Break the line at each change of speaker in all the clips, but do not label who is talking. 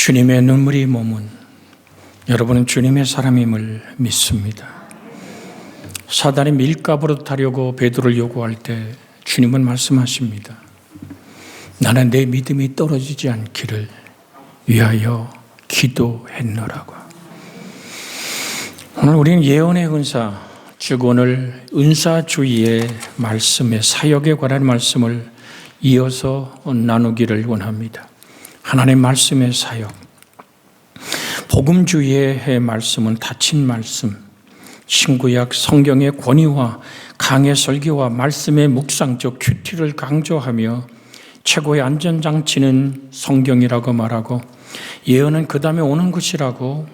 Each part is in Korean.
주님의 눈물이 머문 여러분은 주님의 사람임을 믿습니다. 사단이 밀가부로 타려고 베드로를 요구할 때 주님은 말씀하십니다. 나는 내 믿음이 떨어지지 않기를 위하여 기도했노라고. 오늘 우리는 예언의 은사, 즉 오늘 은사주의의 말씀의 사역에 관한 말씀을 이어서 나누기를 원합니다. 하나님의 말씀의 사역, 복음주의의 말씀은 닫힌 말씀, 신구약 성경의 권위와 강의 설교와 말씀의 묵상적 큐티를 강조하며 최고의 안전장치는 성경이라고 말하고 예언은 그 다음에 오는 것이라고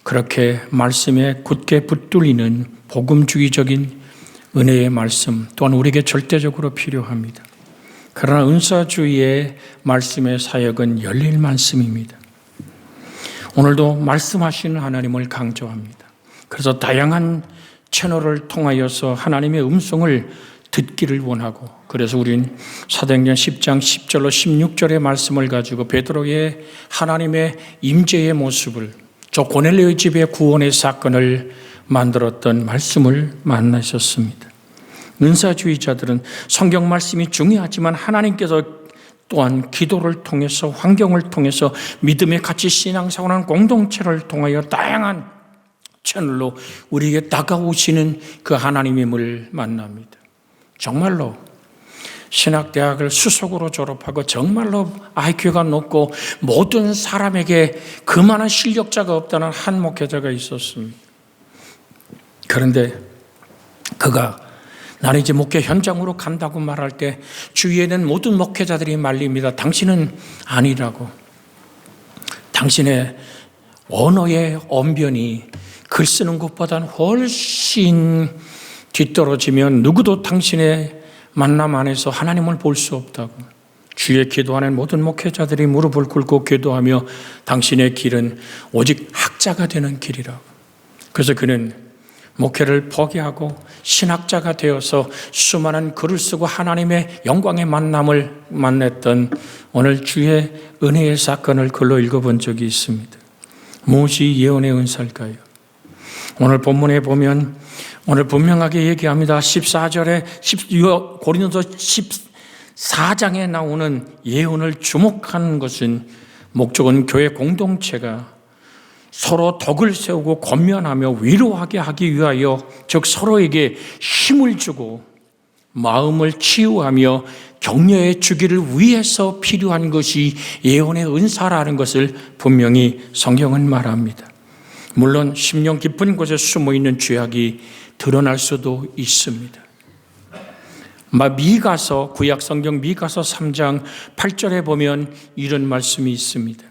그렇게 말씀에 굳게 붙들리는 복음주의적인 은혜의 말씀 또한 우리에게 절대적으로 필요합니다. 그러나 은사주의의 말씀의 사역은 열릴 말씀입니다. 오늘도 말씀하시는 하나님을 강조합니다. 그래서 다양한 채널을 통하여서 하나님의 음성을 듣기를 원하고, 그래서 우린 사도행전 10장 10절로 16절의 말씀을 가지고 베드로의 하나님의 임재의 모습을, 저 고넬료의 집의 구원의 사건을 만들었던 말씀을 만나셨습니다. 은사주의자들은 성경 말씀이 중요하지만 하나님께서 또한 기도를 통해서, 환경을 통해서, 믿음의 가치 신앙생활하는 공동체를 통하여 다양한 채널로 우리에게 다가오시는 그 하나님임을 만납니다. 정말로 신학대학을 수석으로 졸업하고 정말로 IQ가 높고 모든 사람에게 그만한 실력자가 없다는 한 목회자가 있었습니다. 그런데 그가 나는 이제 목회 현장으로 간다고 말할 때 주위에는 모든 목회자들이 말립니다. 당신은 아니라고. 당신의 언어의 언변이 글 쓰는 것보다는 훨씬 뒤떨어지면 누구도 당신의 만남 안에서 하나님을 볼 수 없다고. 주의 기도하는 모든 목회자들이 무릎을 꿇고 기도하며 당신의 길은 오직 학자가 되는 길이라고. 그래서 그는 목회를 포기하고 신학자가 되어서 수많은 글을 쓰고 하나님의 영광의 만남을 만났던 오늘 주의 은혜의 사건을 글로 읽어본 적이 있습니다. 무엇이 예언의 은사일까요? 오늘 본문에 보면 오늘 분명하게 얘기합니다. 14절에 고린도서 14장에 나오는 예언을 주목하는 것은 목적은 교회 공동체가 서로 덕을 세우고 권면하며 위로하게 하기 위하여, 즉 서로에게 힘을 주고 마음을 치유하며 격려해 주기를 위해서 필요한 것이 예언의 은사라는 것을 분명히 성경은 말합니다. 물론 심령 깊은 곳에 숨어있는 죄악이 드러날 수도 있습니다. 미가서, 구약성경 미가서 3장 8절에 보면 이런 말씀이 있습니다.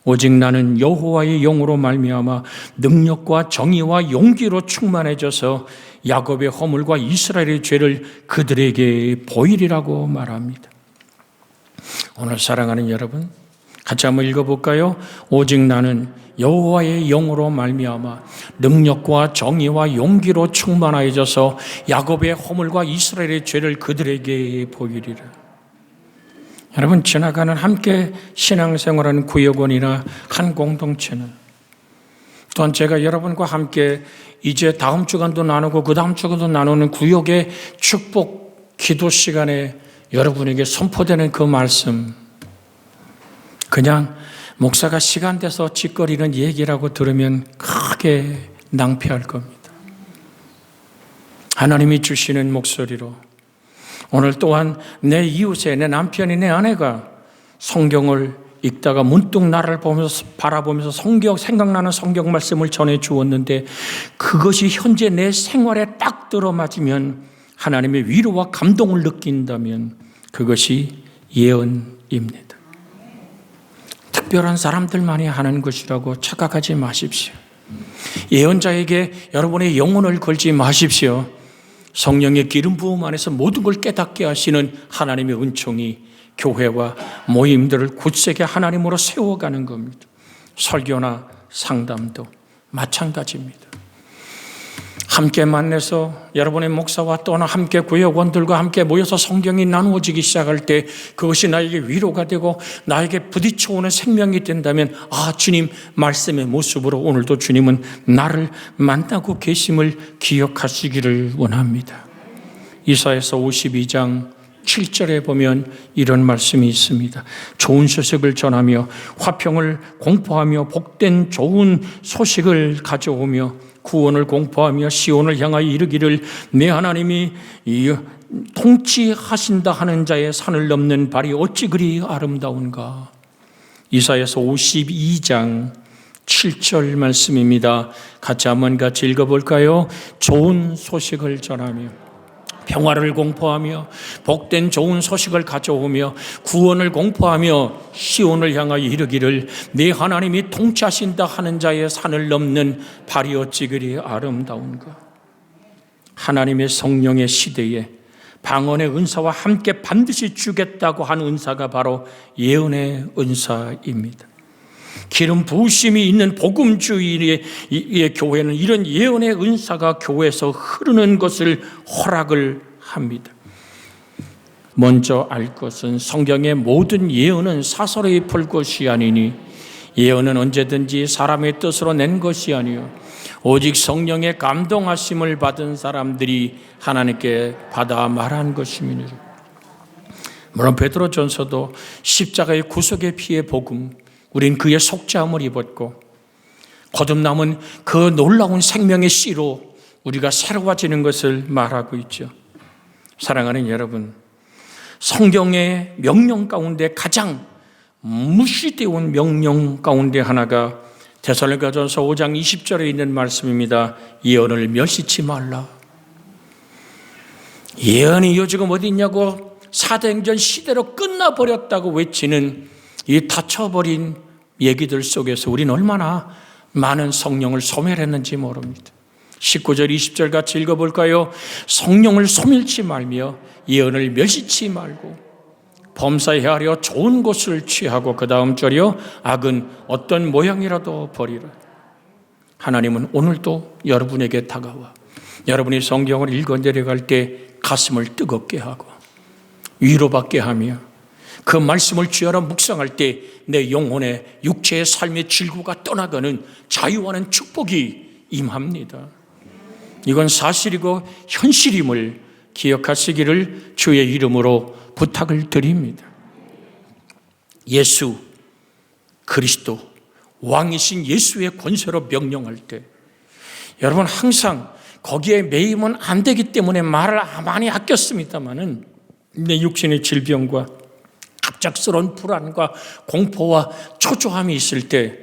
오직 나는 여호와의 영으로 말미암아 능력과 정의와 용기로 충만해져서 야곱의 허물과 이스라엘의 죄를 그들에게 보이리라고 말합니다. 오늘 사랑하는 여러분, 같이 한번 읽어볼까요? 오직 나는 여호와의 영으로 말미암아 능력과 정의와 용기로 충만해져서 야곱의 허물과 이스라엘의 죄를 그들에게 보이리라. 여러분, 지나가는 함께 신앙생활하는 구역원이나 한 공동체는, 또한 제가 여러분과 함께 이제 다음 주간도 나누고 그 다음 주간도 나누는 구역의 축복 기도 시간에 여러분에게 선포되는 그 말씀, 그냥 목사가 시간 돼서 짓거리는 얘기라고 들으면 크게 낭패할 겁니다. 하나님이 주시는 목소리로 오늘 또한 내 이웃에, 내 남편이, 내 아내가 성경을 읽다가 문득 나를 보면서 바라보면서 생각나는 성경 말씀을 전해 주었는데 그것이 현재 내 생활에 딱 들어맞으면, 하나님의 위로와 감동을 느낀다면 그것이 예언입니다. 특별한 사람들만이 하는 것이라고 착각하지 마십시오. 예언자에게 여러분의 영혼을 걸지 마십시오. 성령의 기름 부음 안에서 모든 걸 깨닫게 하시는 하나님의 은총이 교회와 모임들을 굳세게 하나님으로 세워가는 겁니다. 설교나 상담도 마찬가지입니다. 함께 만나서 여러분의 목사와 또는 함께 구역원들과 함께 모여서 성경이 나누어지기 시작할 때 그것이 나에게 위로가 되고 나에게 부딪혀오는 생명이 된다면 주님 말씀의 모습으로 오늘도 주님은 나를 만나고 계심을 기억하시기를 원합니다. 이사야서 52장 7절에 보면 이런 말씀이 있습니다. 좋은 소식을 전하며 화평을 공포하며 복된 좋은 소식을 가져오며 구원을 공포하며 시온을 향하여 이르기를 내 하나님이 통치하신다 하는 자의 산을 넘는 발이 어찌 그리 아름다운가. 이사야서 52장 7절 말씀입니다. 같이 한번 같이 읽어볼까요? 좋은 소식을 전하며 평화를 공포하며 복된 좋은 소식을 가져오며 구원을 공포하며 시온을 향하여 이르기를 네 하나님이 통치하신다 하는 자의 산을 넘는 발이 어찌 그리 아름다운가. 하나님의 성령의 시대에 방언의 은사와 함께 반드시 주겠다고 하는 은사가 바로 예언의 은사입니다. 기름 부으심이 있는 복음주의의 교회는 이런 예언의 은사가 교회에서 흐르는 것을 허락을 합니다. 먼저 알 것은 성경의 모든 예언은 사설의 풀 것이 아니니 예언은 언제든지 사람의 뜻으로 낸 것이 아니요 오직 성령의 감동하심을 받은 사람들이 하나님께 받아 말한 것이니라. 물론 베드로전서도 십자가의 구속의 피의 복음, 우린 그의 속죄함을 입었고 거듭남은 그 놀라운 생명의 씨로 우리가 새로워지는 것을 말하고 있죠. 사랑하는 여러분, 성경의 명령 가운데 가장 무시되온 명령 가운데 하나가 데살로니가전서 5장 20절에 있는 말씀입니다. 예언을 멸시치 말라. 예언이 요즘 어디 있냐고 사도행전 시대로 끝나버렸다고 외치는 이 닫혀버린 얘기들 속에서 우리는 얼마나 많은 성령을 소멸했는지 모릅니다. 19절 20절 같이 읽어볼까요? 성령을 소멸치 말며 예언을 멸시치 말고 범사에 하려 좋은 것을 취하고 그 다음 절이요 악은 어떤 모양이라도 버리라. 하나님은 오늘도 여러분에게 다가와 여러분이 성경을 읽어 내려갈 때 가슴을 뜨겁게 하고 위로받게 하며 그 말씀을 쥐어라 묵상할 때 내 영혼의 육체의 삶의 질구가 떠나가는 자유하는 축복이 임합니다. 이건 사실이고 현실임을 기억하시기를 주의 이름으로 부탁을 드립니다. 예수 그리스도 왕이신 예수의 권세로 명령할 때 여러분 항상 거기에 매이면 안 되기 때문에 말을 많이 아꼈습니다마는 내 육신의 질병과 갑작스러운 불안과 공포와 초조함이 있을 때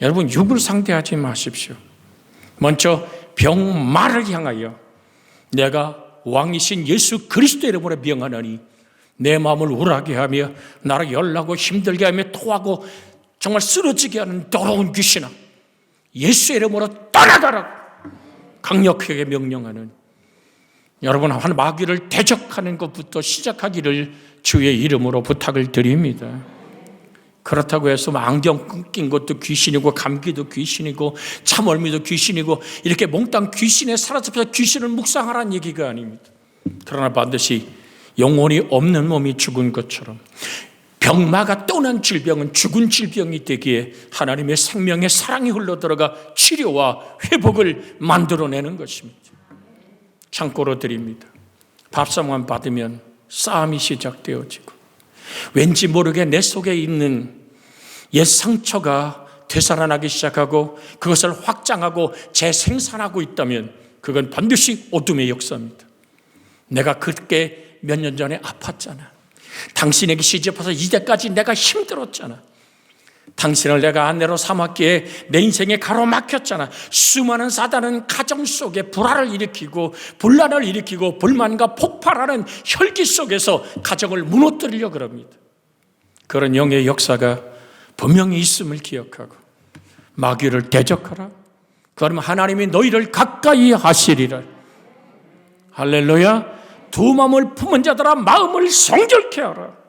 여러분 육을 상대하지 마십시오. 먼저 병마를 향하여 내가 왕이신 예수 그리스도 이름으로 명하노니 내 마음을 우울하게 하며 나를 열나고 힘들게 하며 토하고 정말 쓰러지게 하는 더러운 귀신아 예수 이름으로 떠나가라 강력하게 명령하는 여러분 한 마귀를 대적하는 것부터 시작하기를 주의 이름으로 부탁을 드립니다. 그렇다고 해서 안경 낀 것도 귀신이고 감기도 귀신이고 참얼미도 귀신이고 이렇게 몽땅 귀신에 사로잡혀서 귀신을 묵상하라는 얘기가 아닙니다. 그러나 반드시 영혼이 없는 몸이 죽은 것처럼 병마가 떠난 질병은 죽은 질병이 되기에 하나님의 생명의 사랑이 흘러들어가 치료와 회복을 만들어내는 것입니다. 참고로 드립니다. 밥상만 받으면 싸움이 시작되어지고 왠지 모르게 내 속에 있는 옛 상처가 되살아나기 시작하고 그것을 확장하고 재생산하고 있다면 그건 반드시 어둠의 역사입니다. 내가 그렇게 몇 년 전에 아팠잖아. 당신에게 시집와서 이제까지 내가 힘들었잖아. 당신을 내가 아내로 삼았기에 내 인생에 가로막혔잖아. 수많은 사단은 가정 속에 불화를 일으키고 분란을 일으키고 불만과 폭발하는 혈기 속에서 가정을 무너뜨리려고 합니다. 그런 영의 역사가 분명히 있음을 기억하고 마귀를 대적하라. 그러면 하나님이 너희를 가까이 하시리라. 할렐루야. 두 마음을 품은 자들아 마음을 성결케 하라.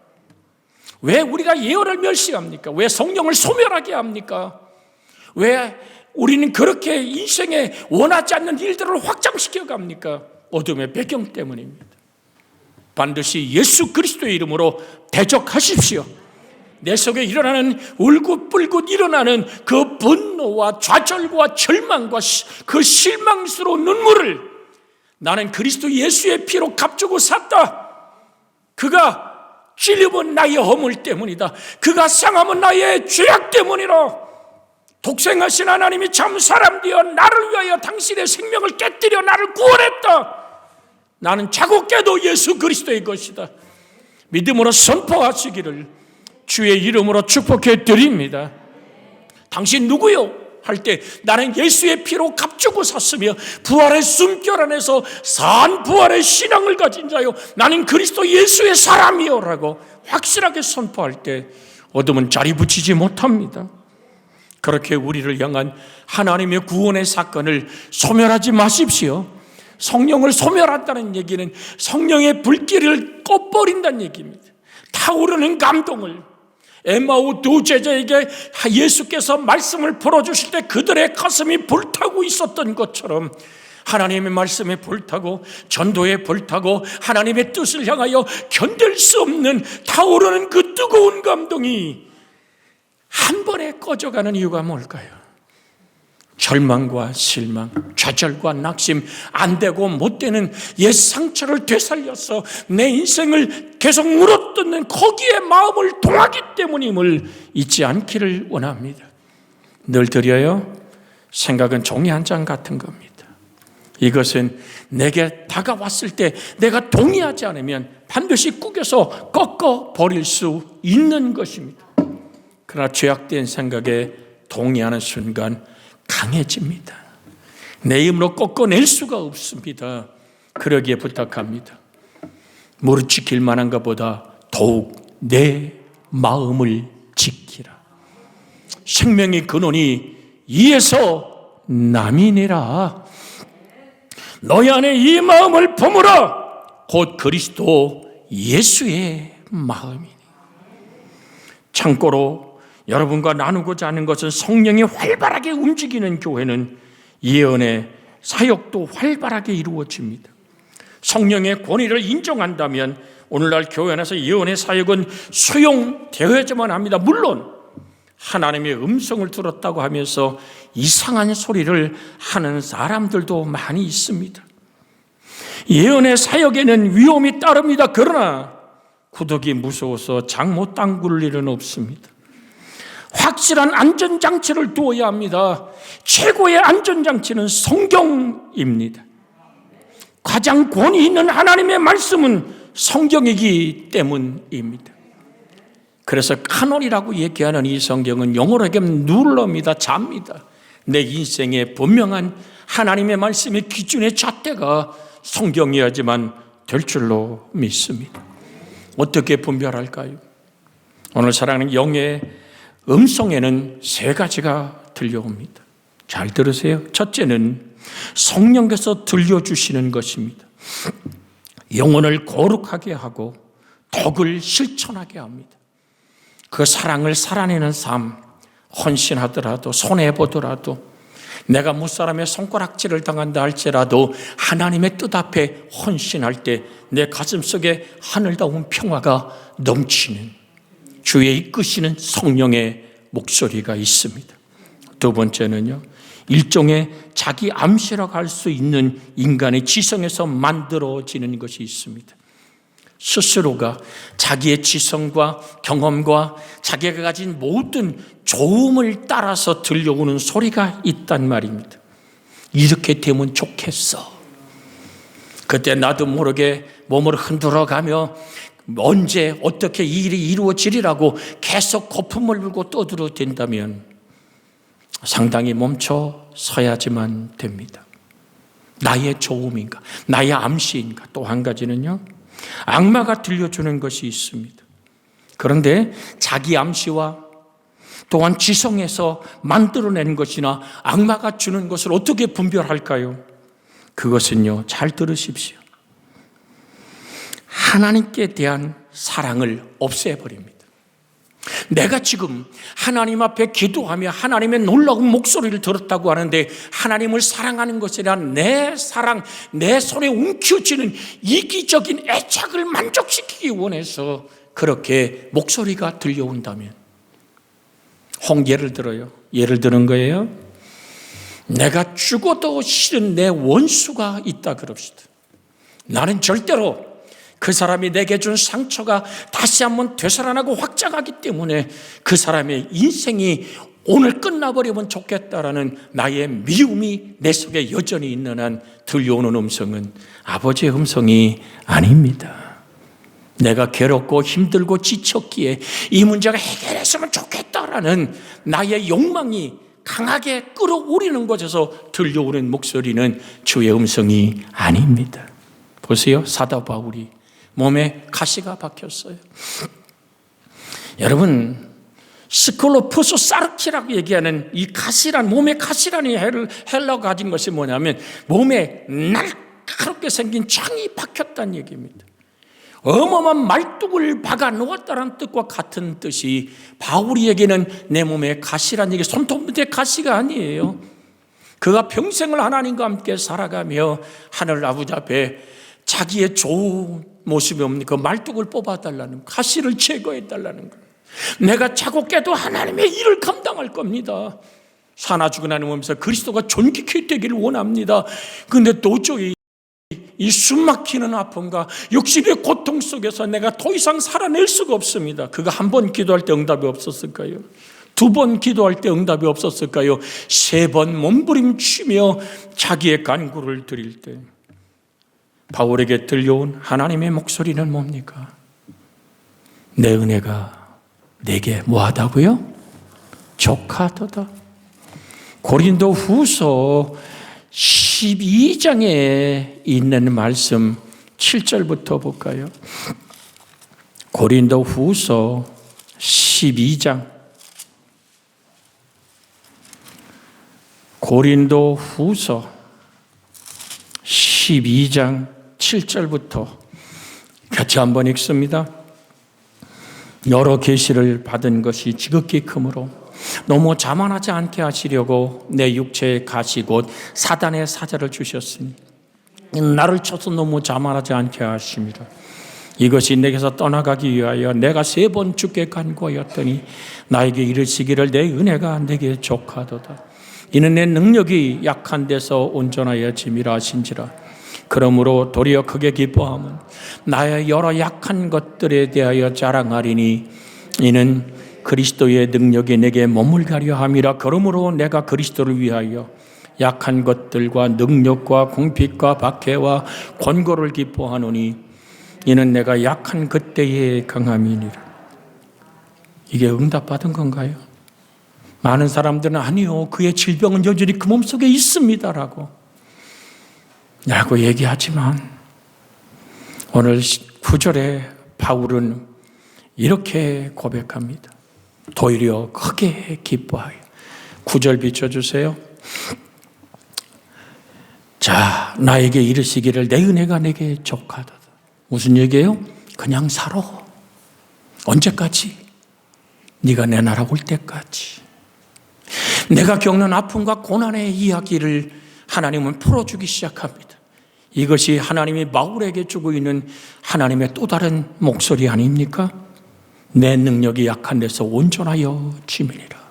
왜 우리가 예언을 멸시합니까? 왜 성령을 소멸하게 합니까? 왜 우리는 그렇게 인생에 원하지 않는 일들을 확장시켜 갑니까? 어둠의 배경 때문입니다. 반드시 예수 그리스도의 이름으로 대적하십시오. 내 속에 일어나는 울긋불긋 일어나는 그 분노와 좌절과 절망과 그 실망스러운 눈물을 나는 그리스도 예수의 피로 값주고 샀다. 그가 찔림은 나의 허물 때문이다. 그가 상함은 나의 죄악 때문이라. 독생하신 하나님이 참 사람 되어 나를 위하여 당신의 생명을 깨뜨려 나를 구원했다. 나는 자고 깨도 예수 그리스도의 것이다. 믿음으로 선포하시기를 주의 이름으로 축복해 드립니다. 당신 누구요? 할 때 나는 예수의 피로 값주고 샀으며 부활의 숨결 안에서 산 부활의 신앙을 가진 자요, 나는 그리스도 예수의 사람이요 라고 확실하게 선포할 때 어둠은 자리 붙이지 못합니다. 그렇게 우리를 향한 하나님의 구원의 사건을 소멸하지 마십시오. 성령을 소멸한다는 얘기는 성령의 불길을 꺼버린다는 얘기입니다. 타오르는 감동을, 엠마오 두 제자에게 예수께서 말씀을 풀어주실 때 그들의 가슴이 불타고 있었던 것처럼 하나님의 말씀에 불타고 전도에 불타고 하나님의 뜻을 향하여 견딜 수 없는 타오르는 그 뜨거운 감동이 한 번에 꺼져가는 이유가 뭘까요? 절망과 실망, 좌절과 낙심, 안 되고 못 되는 옛 상처를 되살려서 내 인생을 계속 물어뜯는 거기에 마음을 동하기 때문임을 잊지 않기를 원합니다. 늘 드려요. 생각은 종이 한 장 같은 겁니다. 이것은 내게 다가왔을 때 내가 동의하지 않으면 반드시 꾸겨서 꺾어 버릴 수 있는 것입니다. 그러나 죄악된 생각에 동의하는 순간 강해집니다. 내 힘으로 꺾어낼 수가 없습니다. 그러기에 부탁합니다. 무릇 지킬 만한 것보다 더욱 내 마음을 지키라. 생명의 근원이 이에서 남이니라. 너희 안에 이 마음을 품으라. 곧 그리스도 예수의 마음이니. 참고로 여러분과 나누고자 하는 것은 성령이 활발하게 움직이는 교회는 예언의 사역도 활발하게 이루어집니다. 성령의 권위를 인정한다면 오늘날 교회 안에서 예언의 사역은 수용되어야만 합니다. 물론 하나님의 음성을 들었다고 하면서 이상한 소리를 하는 사람들도 많이 있습니다. 예언의 사역에는 위험이 따릅니다. 그러나 구더기 무서워서 장 못 담글 일은 없습니다. 확실한 안전장치를 두어야 합니다. 최고의 안전장치는 성경입니다. 가장 권위 있는 하나님의 말씀은 성경이기 때문입니다. 그래서 카논이라고 얘기하는 이 성경은 영어로 얘기하면 룰러입니다. 자입니다. 내 인생의 분명한 하나님의 말씀의 기준의 잣대가 성경이어야지만 될 줄로 믿습니다. 어떻게 분별할까요? 오늘 사랑하는 영의 음성에는 세 가지가 들려옵니다. 잘 들으세요. 첫째는 성령께서 들려주시는 것입니다. 영혼을 거룩하게 하고 덕을 실천하게 합니다. 그 사랑을 살아내는 삶, 헌신하더라도 손해보더라도 내가 무사람의 손가락질을 당한다 할지라도 하나님의 뜻 앞에 헌신할 때 내 가슴속에 하늘다운 평화가 넘치는 주의 이끄시는 성령의 목소리가 있습니다. 두 번째는요, 일종의 자기 암시라고 할 수 있는 인간의 지성에서 만들어지는 것이 있습니다. 스스로가 자기의 지성과 경험과 자기가 가진 모든 좋음을 따라서 들려오는 소리가 있단 말입니다. 이렇게 되면 좋겠어. 그때 나도 모르게 몸을 흔들어가며 언제 어떻게 이 일이 이루어지리라고 계속 거품을 불고 떠들어댄다면 상당히 멈춰 서야지만 됩니다. 나의 좋음인가, 나의 암시인가. 또 한 가지는요, 악마가 들려주는 것이 있습니다. 그런데 자기 암시와 또한 지성에서 만들어낸 것이나 악마가 주는 것을 어떻게 분별할까요? 그것은요, 잘 들으십시오. 하나님께 대한 사랑을 없애버립니다. 내가 지금 하나님 앞에 기도하며 하나님의 놀라운 목소리를 들었다고 하는데 하나님을 사랑하는 것이라 내 사랑, 내 손에 움켜쥐는 이기적인 애착을 만족시키기 원해서 그렇게 목소리가 들려온다면, 예를 들어요. 예를 드는 거예요. 내가 죽어도 싫은 내 원수가 있다 그럽시다. 나는 절대로 그 사람이 내게 준 상처가 다시 한번 되살아나고 확장하기 때문에 그 사람의 인생이 오늘 끝나버리면 좋겠다라는 나의 미움이 내 속에 여전히 있는 한 들려오는 음성은 아버지의 음성이 아닙니다. 내가 괴롭고 힘들고 지쳤기에 이 문제가 해결했으면 좋겠다라는 나의 욕망이 강하게 끌어오르는 곳에서 들려오는 목소리는 주의 음성이 아닙니다. 보세요. 사도 바울이 몸에 가시가 박혔어요. 여러분, 스콜로푸스 사르키라고 얘기하는 이 가시란, 몸에 가시라는 헬라어 가진 것이 뭐냐면 몸에 날카롭게 생긴 창이 박혔다는 얘기입니다. 어마어마한 말뚝을 박아 놓았다는 뜻과 같은 뜻이, 바울이에게는 내 몸에 가시란 얘기, 손톱 밑에 가시가 아니에요. 그가 평생을 하나님과 함께 살아가며 하늘 아버지 앞에 자기의 좋은 모습이 없는 그 말뚝을 뽑아달라는, 가시를 제거해달라는 거예요. 내가 자고 깨도 하나님의 일을 감당할 겁니다. 사나 죽으나 하면서 그리스도가 존귀케 되기를 원합니다. 그런데 도저히 이 숨막히는 아픔과 육신의 고통 속에서 내가 더 이상 살아낼 수가 없습니다. 그가 한 번 기도할 때 응답이 없었을까요? 두 번 기도할 때 응답이 없었을까요? 세 번 몸부림치며 자기의 간구를 드릴 때 바울에게 들려온 하나님의 목소리는 뭡니까? 내 은혜가 내게 뭐하다고요? 족하도다. 고린도 후서 12장에 있는 말씀 7절부터 볼까요? 고린도 후서 12장, 고린도 후서 12장 7절부터 같이 한번 읽습니다. 여러 계시를 받은 것이 지극히 크므로 너무 자만하지 않게 하시려고 내 육체의 가시 곧 사단의 사자를 주셨으니 나를 쳐서 너무 자만하지 않게 하십니다. 이것이 내게서 떠나가기 위하여 내가 3번 주께 간구하였더니 나에게 이르시기를 내 은혜가 내게 족하도다. 이는 내 능력이 약한 데서 온전하여 짐이라 하신지라. 그러므로 도리어 크게 기뻐함은 나의 여러 약한 것들에 대하여 자랑하리니 이는 그리스도의 능력이 내게 머물게 하려 함이라. 그러므로 내가 그리스도를 위하여 약한 것들과 능력과 궁핍과 박해와 권고를 기뻐하노니 이는 내가 약한 그때의 강함이니라. 이게 응답받은 건가요? 많은 사람들은 아니요, 그의 질병은 여전히 그 몸속에 있습니다라고 얘기하지만 오늘 9절에 바울은 이렇게 고백합니다. 도리어 크게 기뻐하여. 9절 비춰주세요. 자, 나에게 이르시기를 내 은혜가 내게 족하도다. 무슨 얘기예요? 그냥 살아. 언제까지? 네가 내 나라 올 때까지. 내가 겪는 아픔과 고난의 이야기를 하나님은 풀어주기 시작합니다. 이것이 하나님이 바울에게 주고 있는 하나님의 또 다른 목소리 아닙니까? 내 능력이 약한 데서 온전하여 짐이니라.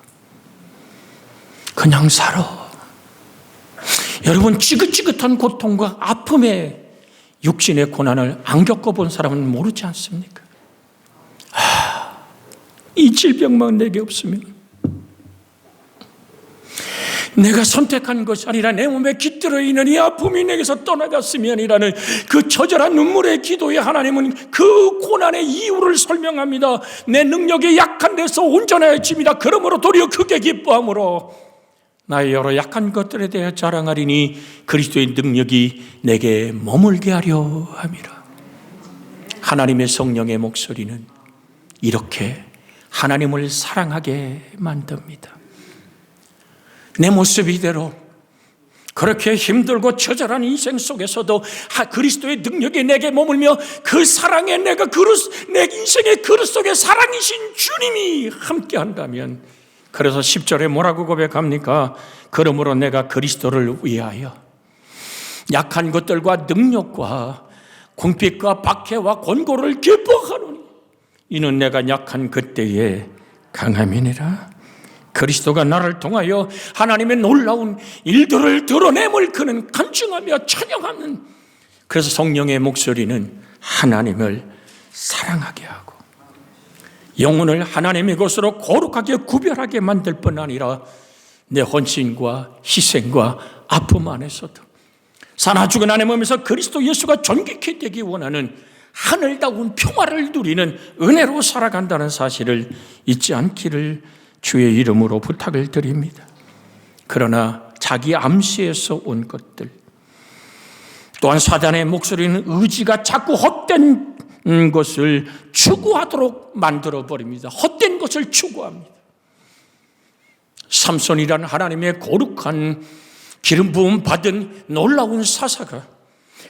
그냥 살아. 여러분, 지긋지긋한 고통과 아픔의 육신의 고난을 안 겪어본 사람은 모르지 않습니까? 이 질병만 내게 없으면, 내가 선택한 것이 아니라 내 몸에 깃들어 있는 이 아픔이 내게서 떠나갔으면이라는 그 처절한 눈물의 기도에 하나님은 그 고난의 이유를 설명합니다. 내 능력이 약한 데서 온전해집니다. 그러므로 도리어 크게 기뻐함으로 나의 여러 약한 것들에 대해 자랑하리니 그리스도의 능력이 내게 머물게 하려 함이라. 하나님의 성령의 목소리는 이렇게 하나님을 사랑하게 만듭니다. 내 모습 이대로 그렇게 힘들고 처절한 인생 속에서도 그리스도의 능력이 내게 머물며 그 사랑에 내가 내 인생의 그릇 속에 사랑이신 주님이 함께 한다면, 그래서 10절에 뭐라고 고백합니까? 그러므로 내가 그리스도를 위하여 약한 것들과 능력과 궁핍과 박해와 권고를 기뻐하노니 이는 내가 약한 그때에 강함이니라. 그리스도가 나를 통하여 하나님의 놀라운 일들을 드러냄을 그는 간증하며 찬양하는, 그래서 성령의 목소리는 하나님을 사랑하게 하고 영혼을 하나님의 것으로 거룩하게 구별하게 만들 뿐 아니라 내 헌신과 희생과 아픔 안에서도 사나 죽은 아내 몸에서 그리스도 예수가 존귀케 되기 원하는 하늘다운 평화를 누리는 은혜로 살아간다는 사실을 잊지 않기를 주의 이름으로 부탁을 드립니다. 그러나 자기 암시에서 온 것들, 또한 사단의 목소리는 의지가 자꾸 헛된 것을 추구하도록 만들어버립니다. 헛된 것을 추구합니다. 삼손이라는 하나님의 거룩한 기름 부음 받은 놀라운 사사가,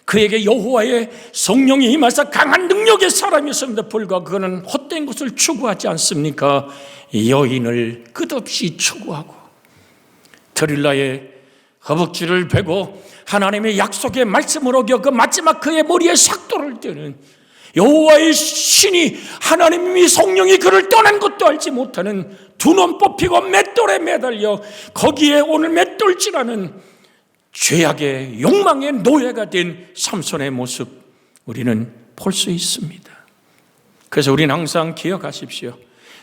그에게 여호와의 성령이 임하사 강한 능력의 사람이었음에도 불구하고 그는 헛된 것을 추구하지 않습니까? 여인을 끝없이 추구하고 드릴라의 허벅지를 베고 하나님의 약속의 말씀을 어겨 그 마지막 그의 머리에 삭도를 떼는 여호와의 신이, 하나님이 성령이 그를 떠난 것도 알지 못하는 두 눈 뽑히고 맷돌에 매달려 거기에 오늘 맷돌질하는 죄악의 욕망의 노예가 된 삼손의 모습 우리는 볼 수 있습니다. 그래서 우리는 항상 기억하십시오.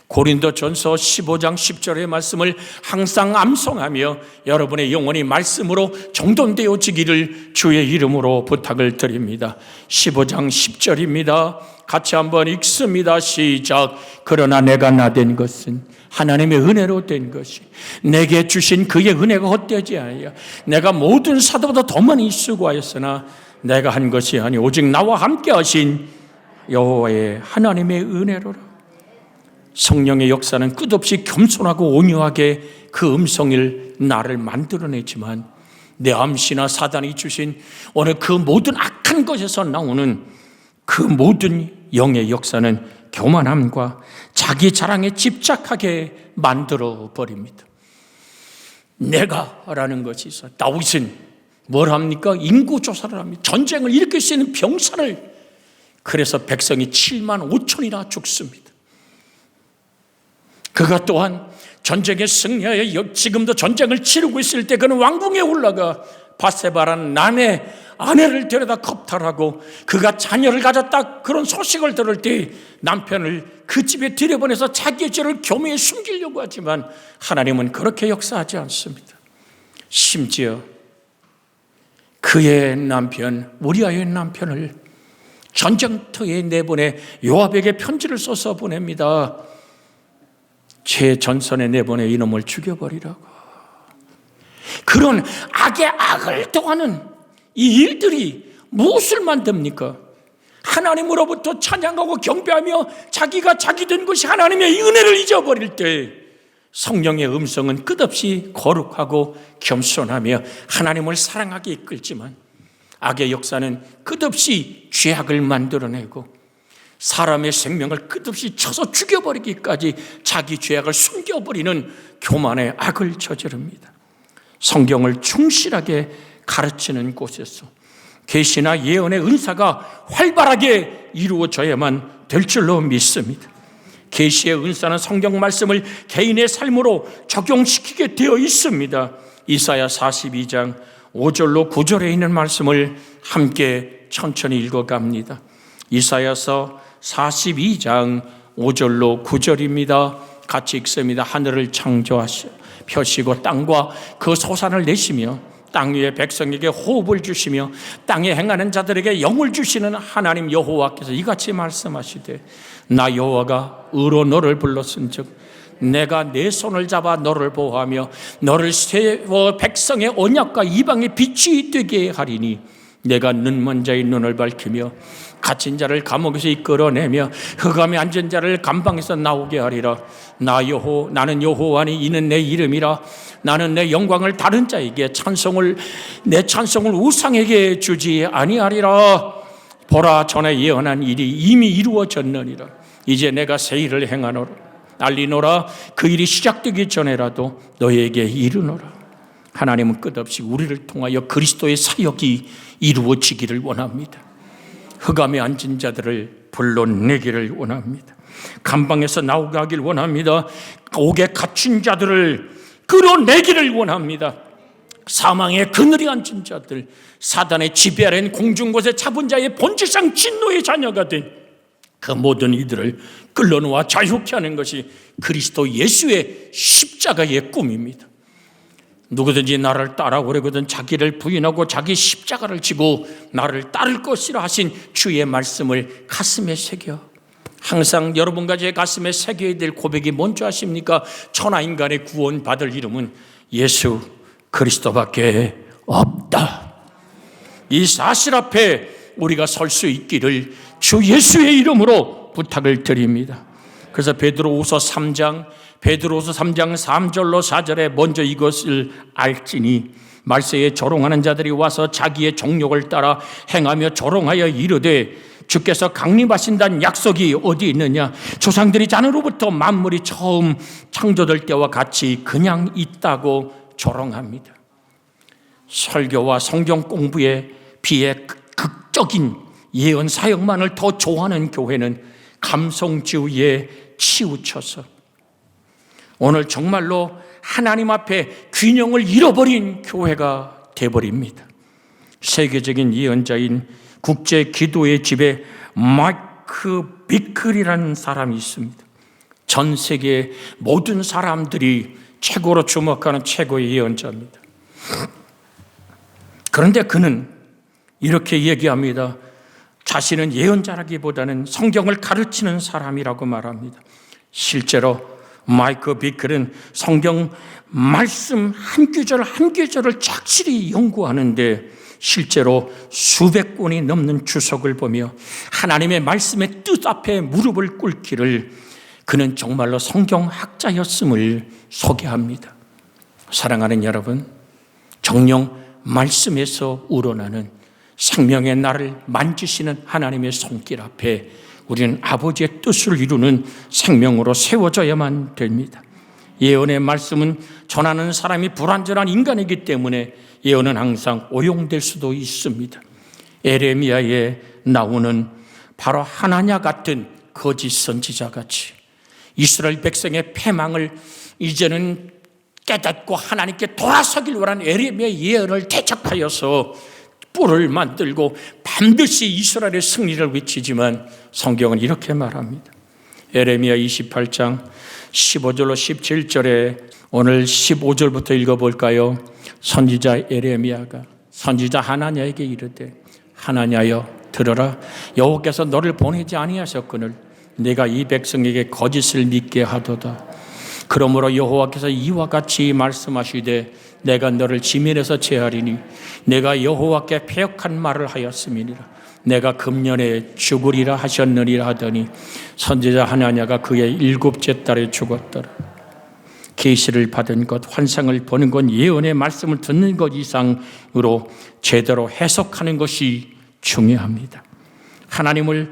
고린도전서 15장 10절의 말씀을 항상 암송하며 여러분의 영혼이 말씀으로 정돈되어지기를 주의 이름으로 부탁을 드립니다. 15장 10절입니다. 같이 한번 읽습니다. 시작. 그러나 내가 나된 것은 하나님의 은혜로 된 것이, 내게 주신 그의 은혜가 헛되지 아니하여 내가 모든 사도보다 더 많이 수고하였으나 내가 한 것이 아니 오직 나와 함께 하신 여호와의 하나님의 은혜로라. 성령의 역사는 끝없이 겸손하고 온유하게 그 음성을 나를 만들어내지만 내 암시나 사단이 주신 오늘 그 모든 악한 것에서 나오는 그 모든 영의 역사는 교만함과 자기 자랑에 집착하게 만들어 버립니다. 내가라는 것이 있어. 다윗은 뭘 합니까? 인구조사를 합니다. 전쟁을 일으킬 수 있는 병사를, 그래서 백성이 7만 5천이나 죽습니다. 그가 또한 전쟁에 승리하여 지금도 전쟁을 치르고 있을 때 그는 왕궁에 올라가 바세바라는 남의 아내를 데려다 겁탈하고 그가 자녀를 가졌다 그런 소식을 들을 때 남편을 그 집에 들여보내서 자기의 죄를 교묘히 숨기려고 하지만 하나님은 그렇게 역사하지 않습니다. 심지어 그의 남편 우리아의 남편을 전쟁터에 내보내 요압에게 편지를 써서 보냅니다. 제 전선에 내보내 이놈을 죽여버리라고. 그런 악의 악을 더하는 이 일들이 무엇을 만듭니까? 하나님으로부터 찬양하고 경배하며 자기가 자기 된 것이 하나님의 은혜를 잊어버릴 때 성령의 음성은 끝없이 거룩하고 겸손하며 하나님을 사랑하게 이끌지만 악의 역사는 끝없이 죄악을 만들어내고 사람의 생명을 끝없이 쳐서 죽여버리기까지 자기 죄악을 숨겨버리는 교만의 악을 저지릅니다. 성경을 충실하게 가르치는 곳에서 계시나 예언의 은사가 활발하게 이루어져야만 될 줄로 믿습니다. 계시의 은사는 성경 말씀을 개인의 삶으로 적용시키게 되어 있습니다. 이사야 42장 5절로 9절에 있는 말씀을 함께 천천히 읽어갑니다. 이사야서 42장 5절로 9절입니다. 같이 읽습니다. 하늘을 펴시고 땅과 그 소산을 내시며 땅 위의 백성에게 호흡을 주시며 땅에 행하는 자들에게 영을 주시는 하나님 여호와께서 이같이 말씀하시되 나 여호와가 의로 너를 불렀은즉 내가 내 손을 잡아 너를 보호하며 너를 세워 백성의 언약과 이방의 빛이 되게 하리니 내가 눈먼 자의 눈을 밝히며 갇힌 자를 감옥에서 이끌어내며 흑암에 앉은 자를 감방에서 나오게 하리라. 나는 여호와니 이는 내 이름이라. 나는 내 영광을 다른 자에게 내 찬송을 우상에게 주지 아니하리라. 보라, 전에 예언한 일이 이미 이루어졌느니라. 이제 내가 새 일을 행하노라. 알리노라. 그 일이 시작되기 전에라도 너희에게 이르노라. 하나님은 끝없이 우리를 통하여 그리스도의 사역이 이루어지기를 원합니다. 흑암에 앉은 자들을 불러내기를 원합니다. 감방에서 나오게 하길 원합니다. 옥에 갇힌 자들을 끌어내기를 원합니다. 사망의 그늘에 앉은 자들, 사단의 지배 아래인 공중곳에 잡은 자의 본질상 진노의 자녀가 된 그 모든 이들을 끌어놓아 자유케 하는 것이 그리스도 예수의 십자가의 꿈입니다. 누구든지 나를 따라오려거든 자기를 부인하고 자기 십자가를 지고 나를 따를 것이라 하신 주의 말씀을 가슴에 새겨, 항상 여러분과 제 가슴에 새겨야 될 고백이 뭔지 아십니까? 천하인간의 구원받을 이름은 예수 그리스도밖에 없다. 이 사실 앞에 우리가 설 수 있기를 주 예수의 이름으로 부탁을 드립니다. 그래서 베드로후서 3장 3절로 4절에 먼저 이것을 알지니 말세에 조롱하는 자들이 와서 자기의 정욕을 따라 행하며 조롱하여 이르되 주께서 강림하신다는 약속이 어디 있느냐? 조상들이 자녀로부터 만물이 처음 창조될 때와 같이 그냥 있다고 조롱합니다. 설교와 성경 공부에 비해 극적인 예언 사역만을 더 좋아하는 교회는 감성주의에 치우쳐서 오늘 정말로 하나님 앞에 균형을 잃어버린 교회가 되어버립니다. 세계적인 예언자인 국제 기도의 집에 마이크 비클이라는 사람이 있습니다. 전 세계 모든 사람들이 최고로 주목하는 최고의 예언자입니다. 그런데 그는 이렇게 얘기합니다. 자신은 예언자라기보다는 성경을 가르치는 사람이라고 말합니다. 실제로 마이크 비클은 성경 말씀 한 구절 한 구절을 착실히 연구하는데 실제로 수백 권이 넘는 주석을 보며 하나님의 말씀의 뜻 앞에 무릎을 꿇기를 그는 정말로 성경학자였음을 소개합니다. 사랑하는 여러분, 정녕 말씀에서 우러나는 생명의 날을 만지시는 하나님의 손길 앞에 우리는 아버지의 뜻을 이루는 생명으로 세워져야만 됩니다. 예언의 말씀은 전하는 사람이 불완전한 인간이기 때문에 예언은 항상 오용될 수도 있습니다. 에레미야에 나오는 바로 하나냐 같은 거짓 선지자같이 이스라엘 백성의 패망을 이제는 깨닫고 하나님께 돌아서길 원하는 에레미야의 예언을 대적하여서 뿔을 만들고 반드시 이스라엘의 승리를 외치지만 성경은 이렇게 말합니다. 에레미야 28장 15절로 17절에 오늘 15절부터 읽어볼까요? 선지자 에레미야가 선지자 하나냐에게 이르되 하나냐여 들어라. 여호와께서 너를 보내지 아니하셨거늘 내가 이 백성에게 거짓을 믿게 하도다. 그러므로 여호와께서 이와 같이 말씀하시되 내가 너를 지면에서 제하리니 내가 여호와께 패역한 말을 하였음이니라. 내가 금년에 죽으리라 하셨느니라 하더니 선지자 하나냐가 그의 7째 달에 죽었더라. 계시를 받은 것, 환상을 보는 것, 예언의 말씀을 듣는 것 이상으로 제대로 해석하는 것이 중요합니다. 하나님을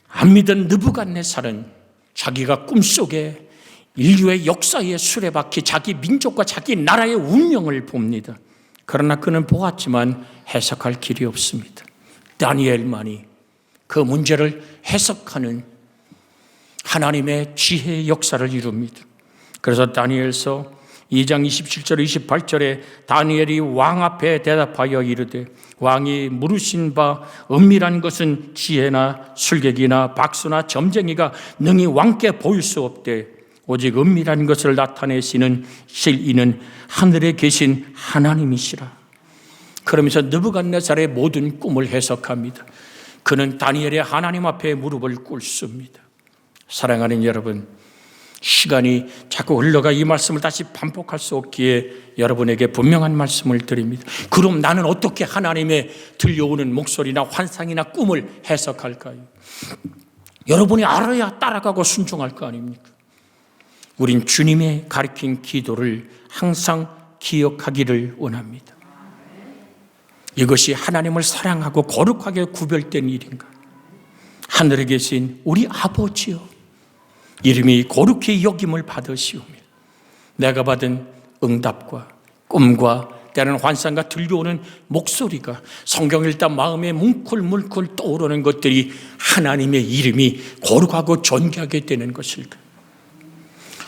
안 믿은 느부갓네살은 자기가 꿈속에 인류의 역사의 수레바퀴, 자기 민족과 자기 나라의 운명을 봅니다. 그러나 그는 보았지만 해석할 길이 없습니다. 다니엘만이 그 문제를 해석하는 하나님의 지혜의 역사를 이룹니다. 그래서 다니엘서 2장 27절 28절에 다니엘이 왕 앞에 대답하여 이르되 왕이 물으신 바 은밀한 것은 지혜나 술객이나 박수나 점쟁이가 능히 왕께 보일 수 없되 오직 은밀한 것을 나타내시는 실이는 하늘에 계신 하나님이시라. 그러면서 느부갓네살의 모든 꿈을 해석합니다. 그는 다니엘의 하나님 앞에 무릎을 꿇습니다. 사랑하는 여러분, 시간이 자꾸 흘러가 이 말씀을 다시 반복할 수 없기에 여러분에게 분명한 말씀을 드립니다. 그럼 나는 어떻게 하나님의 들려오는 목소리나 환상이나 꿈을 해석할까요? 여러분이 알아야 따라가고 순종할 거 아닙니까? 우린 주님의 가르친 기도를 항상 기억하기를 원합니다. 이것이 하나님을 사랑하고 거룩하게 구별된 일인가? 하늘에 계신 우리 아버지여, 이름이 거룩히 여김을 받으시오며 내가 받은 응답과 꿈과 때로는 환상과 들려오는 목소리가 성경 읽다 마음에 뭉클뭉클 떠오르는 것들이 하나님의 이름이 거룩하고 존귀하게 되는 것일까?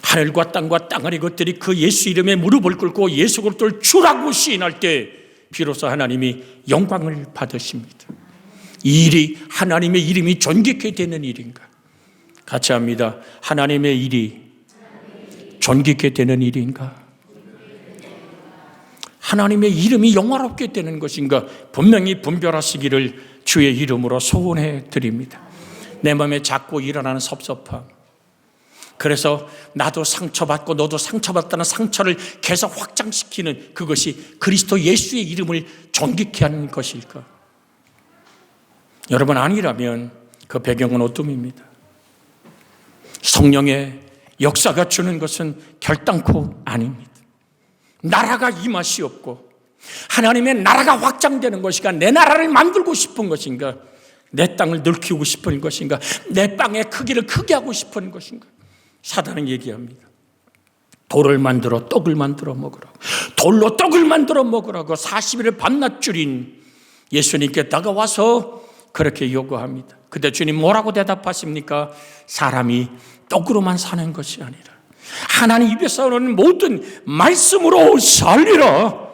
하늘과 땅과 땅 아래 것들이 그 예수 이름에 무릎을 꿇고 예수 그리스도를 주라고 시인할 때 비로소 하나님이 영광을 받으십니다. 이 일이 하나님의 이름이 존귀케 되는 일인가? 같이 합니다. 하나님의 일이 존귀케 되는 일인가? 하나님의 이름이 영화롭게 되는 것인가? 분명히 분별하시기를 주의 이름으로 소원해 드립니다. 내 마음에 자꾸 일어나는 섭섭함, 그래서 나도 상처받고 너도 상처받다는 상처를 계속 확장시키는 그것이 그리스도 예수의 이름을 존귀케 하는 것일까? 여러분, 아니라면 그 배경은 어둠입니다. 성령의 역사가 주는 것은 결단코 아닙니다. 나라가 임하시옵고 하나님의 나라가 확장되는 것인가? 내 나라를 만들고 싶은 것인가? 내 땅을 넓히고 싶은 것인가? 내 땅의 크기를 크게 하고 싶은 것인가? 사단은 얘기합니다. 돌을 만들어 떡을 만들어 먹으라고, 돌로 떡을 만들어 먹으라고 40일을 밤낮 줄인 예수님께 다가와서 그렇게 요구합니다. 그때 주님 뭐라고 대답하십니까? 사람이 떡으로만 사는 것이 아니라 하나님 입에서 나오는 모든 말씀으로 살리라.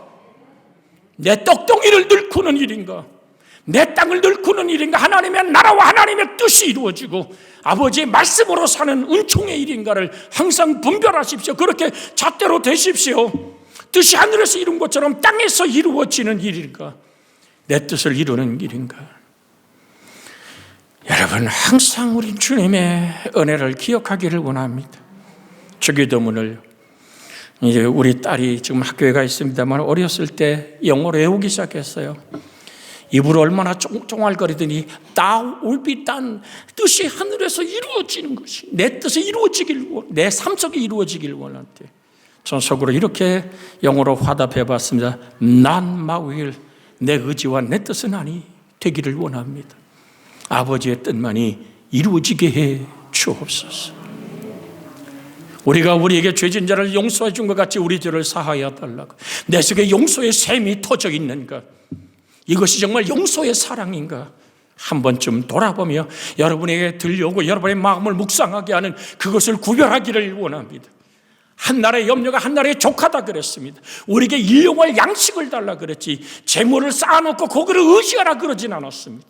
내 떡덩이를 늙고는 일인가? 내 땅을 늙고는 일인가? 하나님의 나라와 하나님의 뜻이 이루어지고 아버지의 말씀으로 사는 은총의 일인가를 항상 분별하십시오. 그렇게 잣대로 되십시오. 뜻이 하늘에서 이룬 것처럼 땅에서 이루어지는 일인가? 내 뜻을 이루는 일인가? 여러분, 항상 우리 주님의 은혜를 기억하기를 원합니다. 주기도문을 이제 우리 딸이 지금 학교에 가 있습니다만 어렸을 때 영어로 외우기 시작했어요. 입으로 얼마나 쫑알거리더니 Thou will be done, 뜻이 하늘에서 이루어지는 것이 내 뜻이 이루어지길 원, 내 삶 속에 이루어지길 원한대. 전 속으로 이렇게 영어로 화답해 봤습니다. Not my will, 내 의지와 내 뜻은 아니 되기를 원합니다. 아버지의 뜻만이 이루어지게 해 주옵소서. 우리가 우리에게 죄진 자를 용서해 준 것 같이 우리 죄를 사하여 달라고, 내 속에 용서의 샘이 터져 있는가? 이것이 정말 용서의 사랑인가? 한 번쯤 돌아보며 여러분에게 들려오고 여러분의 마음을 묵상하게 하는 그것을 구별하기를 원합니다. 한 나라의 염려가 한 나라의 족하다 그랬습니다. 우리에게 일용할 양식을 달라 그랬지 재물을 쌓아놓고 그거를 의지하라 그러진 않았습니다.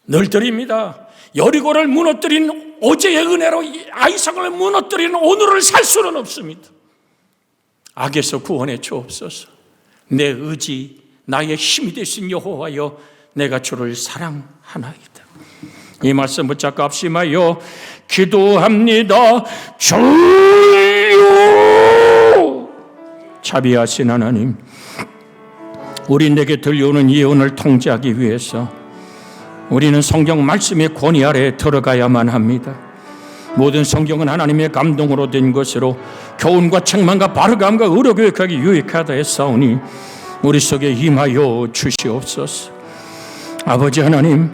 늘 드립니다. 여리고를 무너뜨린 어제의 은혜로 아이삭을 무너뜨리는 오늘을 살 수는 없습니다. 악에서 구원해 주옵소서. 내 의지, 나의 힘이 되신 여호와여, 내가 주를 사랑하나이다. 이 말씀 붙잡고 합심하여 기도합니다. 주여, 자비하신 하나님, 우리 내게 들려오는 예언을 통제하기 위해서 우리는 성경 말씀의 권위 아래에 들어가야만 합니다. 모든 성경은 하나님의 감동으로 된 것으로 교훈과 책망과 바르감과 의로교육하기 유익하다 했사오니 우리 속에 임하여 주시옵소서. 아버지 하나님,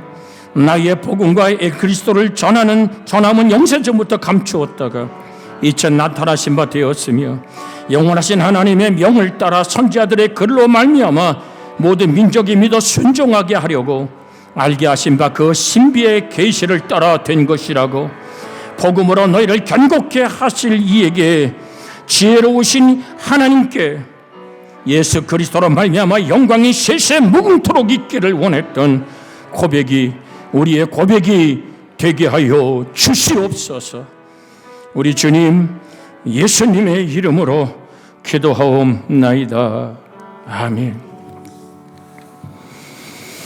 나의 복음과 그리스도를 전함은 영세전부터 감추었다가 이제 나타나신 바 되었으며 영원하신 하나님의 명을 따라 선지자들의 글로 말미암아 모든 민족이 믿어 순종하게 하려고 알게 하신 바 그 신비의 계시를 따라 된 것이라고, 복음으로 너희를 견고케 하실 이에게 지혜로우신 하나님께 예수 그리스도로 말미암아 영광이 세세 무궁토록 있기를 원했던 고백이 우리의 고백이 되게 하여 주시옵소서. 우리 주님 예수님의 이름으로 기도하옵나이다. 아멘.